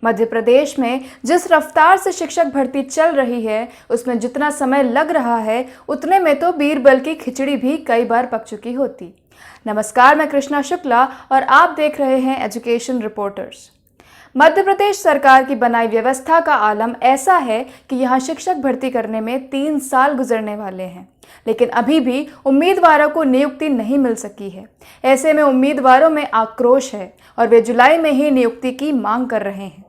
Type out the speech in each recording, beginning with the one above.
मध्य प्रदेश में जिस रफ्तार से शिक्षक भर्ती चल रही है, उसमें जितना समय लग रहा है, उतने में तो बीरबल की खिचड़ी भी कई बार पक चुकी होती। नमस्कार, मैं कृष्णा शुक्ला और आप देख रहे हैं एजुकेशन रिपोर्टर्स। मध्य प्रदेश सरकार की बनाई व्यवस्था का आलम ऐसा है कि यहाँ शिक्षक भर्ती करने में 3 साल गुजरने वाले हैं, लेकिन अभी भी उम्मीदवारों को नियुक्ति नहीं मिल सकी है। ऐसे में उम्मीदवारों में आक्रोश है और वे जुलाई में ही नियुक्ति की मांग कर रहे हैं।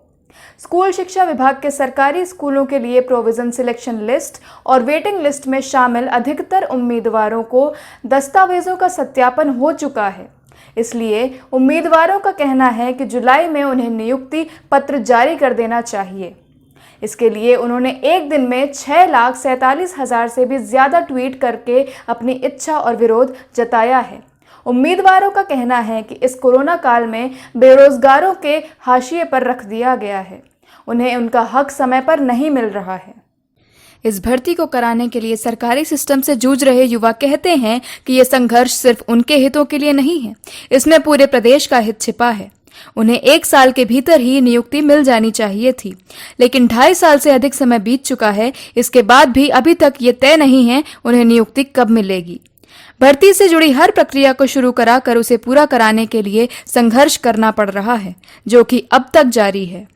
स्कूल शिक्षा विभाग के सरकारी स्कूलों के लिए प्रोविजन सिलेक्शन लिस्ट और वेटिंग लिस्ट में शामिल अधिकतर उम्मीदवारों को दस्तावेजों का सत्यापन हो चुका है। इसलिए उम्मीदवारों का कहना है कि जुलाई में उन्हें नियुक्ति पत्र जारी कर देना चाहिए। इसके लिए उन्होंने एक दिन में 6,47,000 से भी ज़्यादा ट्वीट करके अपनी इच्छा और विरोध जताया है। उम्मीदवारों का कहना है कि इस कोरोना काल में बेरोजगारों के हाशिए पर रख दिया गया है, उन्हें उनका हक समय पर नहीं मिल रहा है। इस भर्ती को कराने के लिए सरकारी सिस्टम से जूझ रहे युवा कहते हैं कि ये संघर्ष सिर्फ उनके हितों के लिए नहीं है, इसमें पूरे प्रदेश का हित छिपा है। उन्हें 1 साल के भीतर ही नियुक्ति मिल जानी चाहिए थी, लेकिन 2.5 साल से अधिक समय बीत चुका है। इसके बाद भी अभी तक ये तय नहीं है उन्हें नियुक्ति कब मिलेगी। भर्ती से जुड़ी हर प्रक्रिया को शुरू कराकर उसे पूरा कराने के लिए संघर्ष करना पड़ रहा है, जो कि अब तक जारी है।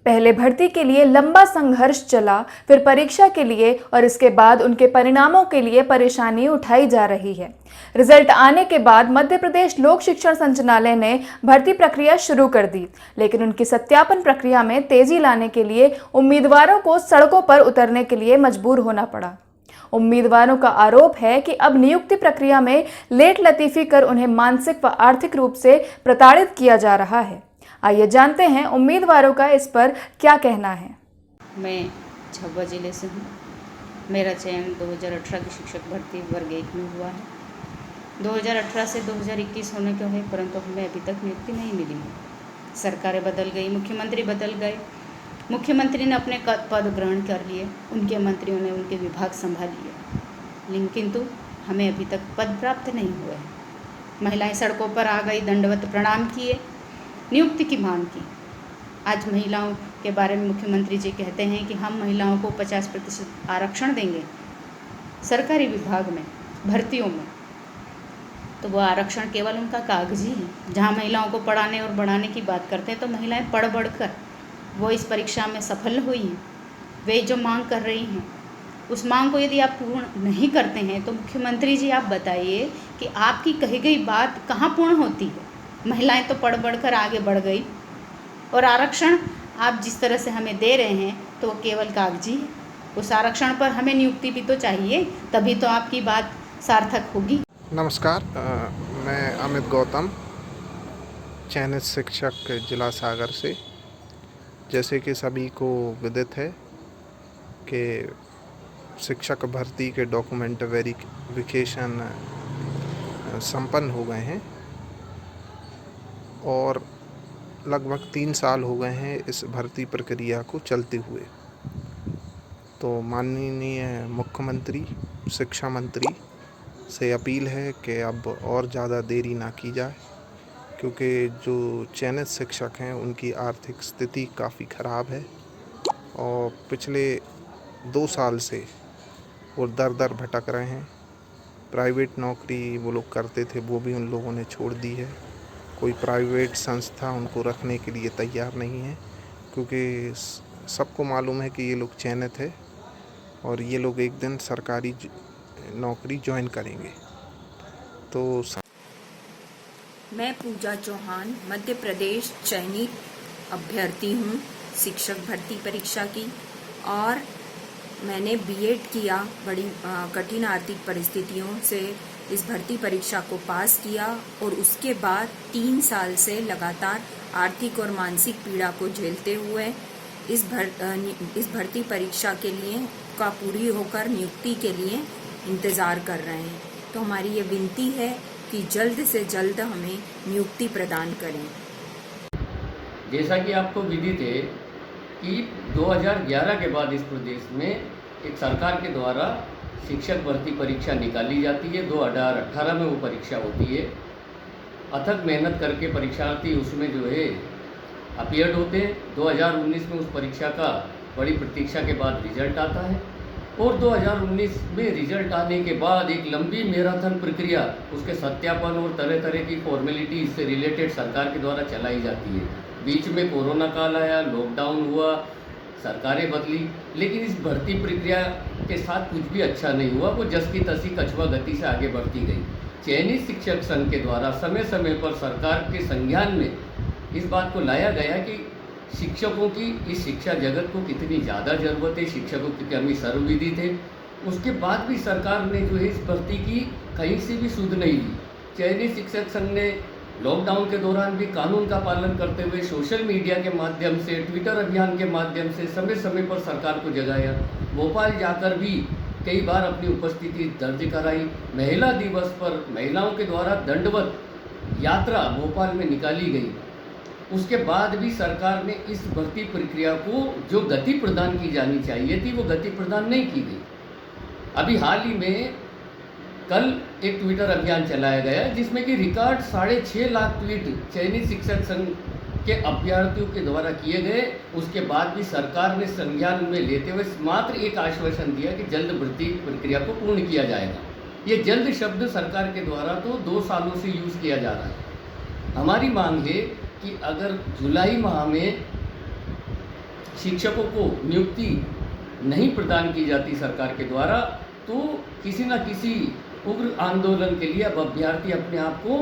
पहले भर्ती के लिए लंबा संघर्ष चला, फिर परीक्षा के लिए और इसके बाद उनके परिणामों के लिए परेशानी उठाई जा रही है। रिजल्ट आने के बाद मध्य प्रदेश लोक शिक्षण संचालनालय ने भर्ती प्रक्रिया शुरू कर दी, लेकिन उनकी सत्यापन प्रक्रिया में तेजी लाने के लिए उम्मीदवारों को सड़कों पर उतरने के लिए मजबूर होना पड़ा। उम्मीदवारों का आरोप है कि अब नियुक्ति प्रक्रिया में लेट लतीफी कर उन्हें मानसिक व आर्थिक रूप से प्रताड़ित किया जा रहा है। आइए जानते हैं उम्मीदवारों का इस पर क्या कहना है। मैं झाबुआ जिले से हूँ। मेरा चयन 2018 की शिक्षक भर्ती वर्ग 1 में हुआ है। 2018 से 2021 होने को है, परंतु हमें अभी तक नियुक्ति नहीं मिली है। सरकारें बदल गई, मुख्यमंत्री बदल गए, मुख्यमंत्री ने अपने पद ग्रहण कर लिए, उनके मंत्रियों ने उनके विभाग संभाल लिए, लेकिन किंतु हमें अभी तक पद प्राप्त नहीं हुए हैं। महिलाएं सड़कों पर आ गई, दंडवत प्रणाम किए, नियुक्ति की मांग की। आज महिलाओं के बारे में मुख्यमंत्री जी कहते हैं कि हम महिलाओं को 50% आरक्षण देंगे सरकारी विभाग में भर्तियों में, तो वो आरक्षण केवल उनका कागजी है। जहाँ महिलाओं को पढ़ाने और बढ़ाने की बात करते हैं तो महिलाएं पढ़ बढ़ कर वो इस परीक्षा में सफल हुई हैं। वे जो मांग कर रही हैं उस मांग को यदि आप पूर्ण नहीं करते हैं तो मुख्यमंत्री जी आप बताइए कि आपकी कही गई बात कहाँ पूर्ण होती है। महिलाएं तो पढ़ बढ़ कर आगे बढ़ गई और आरक्षण आप जिस तरह से हमें दे रहे हैं तो वो केवल कागजी है। उस आरक्षण पर हमें नियुक्ति भी तो चाहिए, तभी तो आपकी बात सार्थक होगी। नमस्कार, मैं अमित गौतम, चयनित शिक्षक जिला सागर से। जैसे कि सभी को विदित है कि शिक्षक भर्ती के डॉक्यूमेंट वेरिफिकेशन संपन्न हो गए हैं और लगभग 3 साल हो गए हैं इस भर्ती प्रक्रिया को चलते हुए। तो माननीय मुख्यमंत्री, शिक्षा मंत्री से अपील है कि अब और ज़्यादा देरी ना की जाए, क्योंकि जो चयनित शिक्षक हैं उनकी आर्थिक स्थिति काफ़ी ख़राब है और पिछले 2 साल से वो दर भटक रहे हैं। प्राइवेट नौकरी वो लोग करते थे, वो भी उन लोगों ने छोड़ दी है। कोई प्राइवेट संस्था उनको रखने के लिए तैयार नहीं है, क्योंकि सबको मालूम है कि ये लोग चयनित है और ये लोग एक दिन सरकारी नौकरी ज्वाइन करेंगे। तो मैं पूजा चौहान मध्य प्रदेश चयनित अभ्यर्थी हूँ शिक्षक भर्ती परीक्षा की, और मैंने बीएड किया। बड़ी कठिन आर्थिक परिस्थितियों से इस भर्ती परीक्षा को पास किया और उसके बाद 3 साल से लगातार आर्थिक और मानसिक पीड़ा को झेलते हुए इस भर्ती परीक्षा के लिए का पूरी होकर नियुक्ति के लिए इंतज़ार कर रहे हैं। तो हमारी ये विनती है कि जल्द से जल्द हमें नियुक्ति प्रदान करें। जैसा कि आपको विदित है कि 2011 के बाद इस प्रदेश में एक सरकार के द्वारा शिक्षक भर्ती परीक्षा निकाली जाती है। 2018 में वो परीक्षा होती है। अथक मेहनत करके परीक्षार्थी उसमें जो है अपीयर्ड होते हैं। 2019 में उस परीक्षा का बड़ी प्रतीक्षा के बाद रिजल्ट आता है और 2019 में रिजल्ट आने के बाद एक लंबी मैराथन प्रक्रिया, उसके सत्यापन और तरह तरह की फॉर्मेलिटी से रिलेटेड सरकार के द्वारा चलाई जाती है। बीच में कोरोना काल आया, लॉकडाउन हुआ, सरकारें बदली, लेकिन इस भर्ती प्रक्रिया के साथ कुछ भी अच्छा नहीं हुआ। वो जस की तसी कछुआ गति से आगे बढ़ती गई। चयनित शिक्षक संघ के द्वारा समय समय पर सरकार के संज्ञान में इस बात को लाया गया कि शिक्षकों की इस शिक्षा जगत को कितनी ज़्यादा ज़रूरत है, शिक्षकों की कमी सर्वविदित है। उसके बाद भी सरकार ने जो है इस भर्ती की कहीं से भी सुध नहीं ली। चयनित शिक्षक संघ ने लॉकडाउन के दौरान भी कानून का पालन करते हुए सोशल मीडिया के माध्यम से, ट्विटर अभियान के माध्यम से समय समय पर सरकार को जगाया। भोपाल जाकर भी कई बार अपनी उपस्थिति दर्ज कराई। महिला दिवस पर महिलाओं के द्वारा दंडवत यात्रा भोपाल में निकाली गई। उसके बाद भी सरकार ने इस भर्ती प्रक्रिया को जो गति प्रदान की जानी चाहिए थी वो गति प्रदान नहीं की गई। अभी हाल ही में कल एक ट्विटर अभियान चलाया गया जिसमें कि रिकॉर्ड 6.5 लाख ट्वीट चयनित शिक्षक संघ के अभ्यर्थियों के द्वारा किए गए। उसके बाद भी सरकार ने संज्ञान में लेते हुए मात्र एक आश्वासन दिया कि जल्द भर्ती प्रक्रिया को पूर्ण किया जाएगा। ये जल्द शब्द सरकार के द्वारा तो 2 सालों से यूज़ किया जा रहा है। हमारी मांग है कि अगर जुलाई माह में शिक्षकों को नियुक्ति नहीं प्रदान की जाती सरकार के द्वारा, तो किसी न किसी उग्र आंदोलन के लिए अब अभ्यर्थी अपने आप को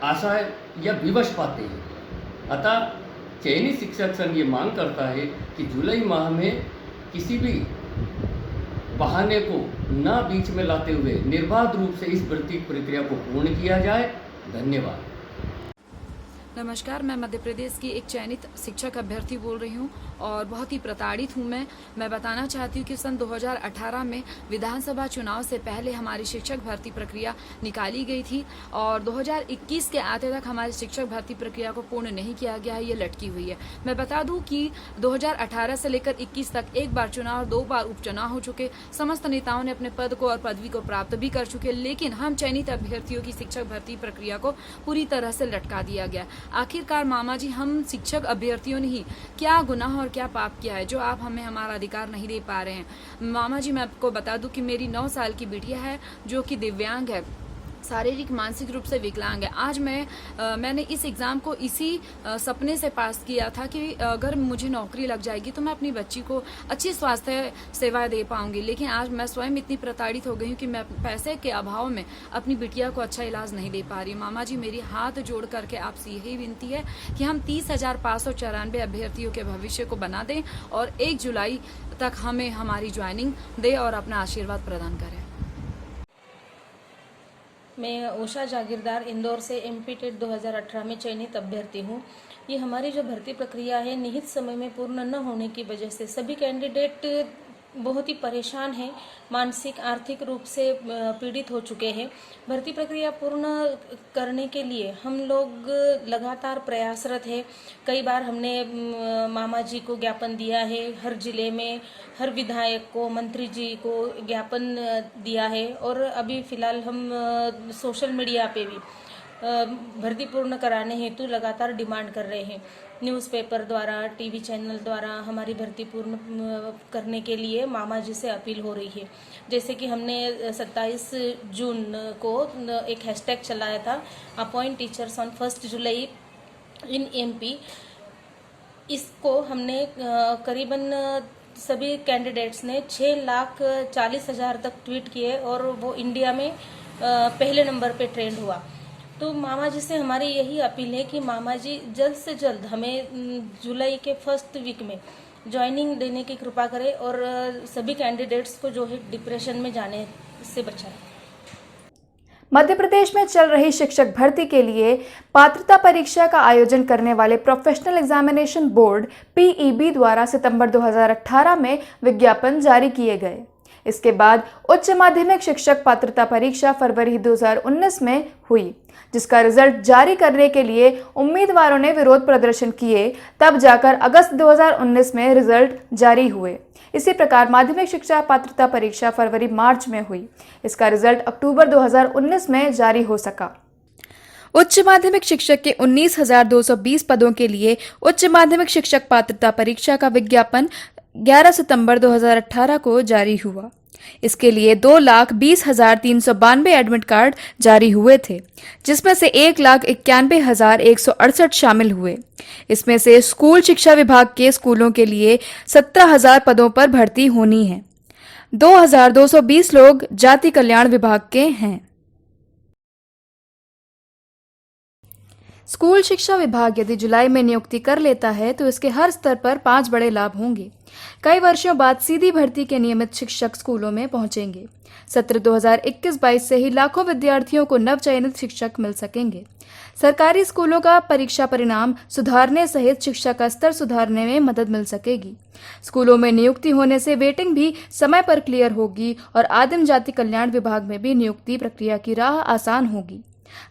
आशा या विवश पाते हैं। अतः चयनित शिक्षक संघ ये मांग करता है कि जुलाई माह में किसी भी बहाने को न बीच में लाते हुए निर्बाध रूप से इस भर्ती प्रक्रिया को पूर्ण किया जाए। धन्यवाद। नमस्कार, मैं मध्य प्रदेश की एक चयनित शिक्षक अभ्यर्थी बोल रही हूँ और बहुत ही प्रताड़ित हूँ। मैं बताना चाहती हूँ कि सन 2018 में विधानसभा चुनाव से पहले हमारी शिक्षक भर्ती प्रक्रिया निकाली गई थी और 2021 के आते तक हमारी शिक्षक भर्ती प्रक्रिया को पूर्ण नहीं किया गया है, ये लटकी हुई है। मैं बता दूँ कि 2018 से लेकर 21 तक एक बार चुनाव और 2 बार उपचुनाव हो चुके। समस्त नेताओं ने अपने पद को और पदवी को प्राप्त भी कर चुके, लेकिन हम चयनित अभ्यर्थियों की शिक्षक भर्ती प्रक्रिया को पूरी तरह से लटका दिया गया। आखिरकार मामा जी, हम शिक्षक अभ्यर्थियों ने ही क्या गुनाह और क्या पाप किया है जो आप हमें हमारा अधिकार नहीं दे पा रहे हैं। मामा जी, मैं आपको बता दूं कि मेरी 9 साल की बिटिया है जो कि दिव्यांग है, शारीरिक मानसिक रूप से विकलांग है। आज मैंने इस एग्ज़ाम को इसी सपने से पास किया था कि अगर मुझे नौकरी लग जाएगी तो मैं अपनी बच्ची को अच्छी स्वास्थ्य सेवाएं दे पाऊंगी, लेकिन आज मैं स्वयं इतनी प्रताड़ित हो गई हूँ कि मैं पैसे के अभाव में अपनी बिटिया को अच्छा इलाज नहीं दे पा रही। मामा जी, मेरी हाथ जोड़ करके आपसे यही विनती है कि हम 30,594 अभ्यर्थियों के भविष्य को बना दें और 1 जुलाई तक हमें हमारी ज्वाइनिंग दे और अपना आशीर्वाद प्रदान करें। मैं उषा जागीरदार इंदौर से MP टेट 2018 में चयनित अभ्यर्थी हूँ। ये हमारी जो भर्ती प्रक्रिया है निहित समय में पूर्ण न होने की वजह से सभी कैंडिडेट बहुत ही परेशान हैं, मानसिक आर्थिक रूप से पीड़ित हो चुके हैं। भर्ती प्रक्रिया पूर्ण करने के लिए हम लोग लगातार प्रयासरत है। कई बार हमने मामा जी को ज्ञापन दिया है, हर जिले में हर विधायक को, मंत्री जी को ज्ञापन दिया है और अभी फ़िलहाल हम सोशल मीडिया पे भी भर्ती पूर्ण कराने हेतु लगातार डिमांड कर रहे हैं। न्यूज़पेपर द्वारा, टीवी चैनल द्वारा हमारी भर्ती पूर्ण करने के लिए मामा जी से अपील हो रही है। जैसे कि हमने 27 जून को एक हैशटैग चलाया था, appoint teachers on 1 July in MP। इसको हमने करीबन सभी कैंडिडेट्स ने 6,40,000 तक ट्वीट किए और वो इंडिया में पहले नंबर पे ट्रेंड हुआ। तो मामा जी से हमारी यही अपील है कि मामा जी जल्द से जल्द हमें जुलाई के फर्स्ट वीक में ज्वाइनिंग देने की कृपा करें और सभी कैंडिडेट्स को जो है डिप्रेशन में जाने से बचाएं। मध्य प्रदेश में चल रही शिक्षक भर्ती के लिए पात्रता परीक्षा का आयोजन करने वाले प्रोफेशनल एग्जामिनेशन बोर्ड PEB द्वारा सितंबर 2018 में विज्ञापन जारी किए गए। इसके बाद उच्च माध्यमिक शिक्षक पात्रता परीक्षा फरवरी 2019 में हुई, जिसका रिजल्ट जारी करने के लिए उम्मीदवारों ने विरोध प्रदर्शन किए। तब जाकर अगस्त 2019 में रिजल्ट जारी हुए। इसी प्रकार माध्यमिक शिक्षा पात्रता परीक्षा फरवरी-मार्च में हुई। इसका रिजल्ट अक्टूबर 2019 में जारी हो सका। उच्च माध्यमिक शिक्षक के 19,220 पदों के लिए उच्च माध्यमिक शिक्षक पात्रता परीक्षा का विज्ञापन 11 सितंबर 2018 को जारी हुआ। इसके लिए 2,20,392 एडमिट कार्ड जारी हुए थे, जिसमें से 1,91,168 शामिल हुए। इसमें से स्कूल शिक्षा विभाग के स्कूलों के लिए 17,000 पदों पर भर्ती होनी है। 2,220 लोग जाति कल्याण विभाग के हैं। स्कूल शिक्षा विभाग यदि जुलाई में नियुक्ति कर लेता है तो इसके हर स्तर पर 5 बड़े लाभ होंगे। कई वर्षों बाद सीधी भर्ती के नियमित शिक्षक स्कूलों में पहुंचेंगे। सत्र 2021-22 से ही लाखों विद्यार्थियों को नवचयनित शिक्षक मिल सकेंगे। सरकारी स्कूलों का परीक्षा परिणाम सुधारने सहित शिक्षा का स्तर सुधारने में मदद मिल सकेगी। स्कूलों में नियुक्ति होने से वेटिंग भी समय पर क्लियर होगी और आदिम जाति कल्याण विभाग में भी नियुक्ति प्रक्रिया की राह आसान होगी।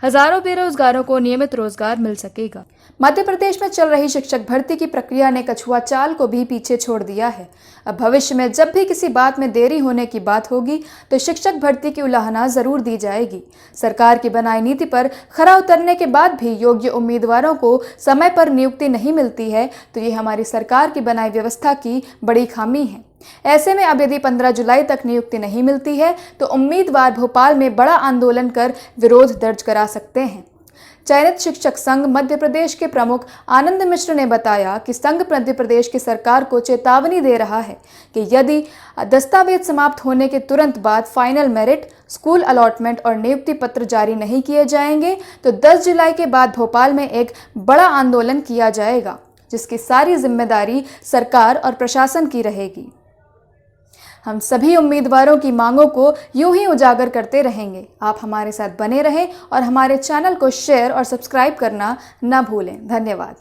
हजारों बेरोजगारों को नियमित रोजगार मिल सकेगा। मध्य प्रदेश में चल रही शिक्षक भर्ती की प्रक्रिया ने कछुआ चाल को भी पीछे छोड़ दिया है। अब भविष्य में जब भी किसी बात में देरी होने की बात होगी तो शिक्षक भर्ती की उलाहना जरूर दी जाएगी। सरकार की बनाई नीति पर खरा उतरने के बाद भी योग्य उम्मीदवारों को समय पर नियुक्ति नहीं मिलती है तो ये हमारी सरकार की बनाई व्यवस्था की बड़ी खामी है। ऐसे में अब यदि 15 जुलाई तक नियुक्ति नहीं मिलती है तो उम्मीदवार भोपाल में बड़ा आंदोलन कर विरोध दर्ज करा सकते हैं। चयनित शिक्षक संघ मध्य प्रदेश के प्रमुख आनंद मिश्र ने बताया कि संघ मध्य प्रदेश की सरकार को चेतावनी दे रहा है कि यदि दस्तावेज समाप्त होने के तुरंत बाद फाइनल मेरिट, स्कूल अलॉटमेंट और नियुक्ति पत्र जारी नहीं किए जाएंगे तो 10 जुलाई के बाद भोपाल में एक बड़ा आंदोलन किया जाएगा, जिसकी सारी जिम्मेदारी सरकार और प्रशासन की रहेगी। हम सभी उम्मीदवारों की मांगों को यूं ही उजागर करते रहेंगे। आप हमारे साथ बने रहें और हमारे चैनल को शेयर और सब्सक्राइब करना न भूलें। धन्यवाद।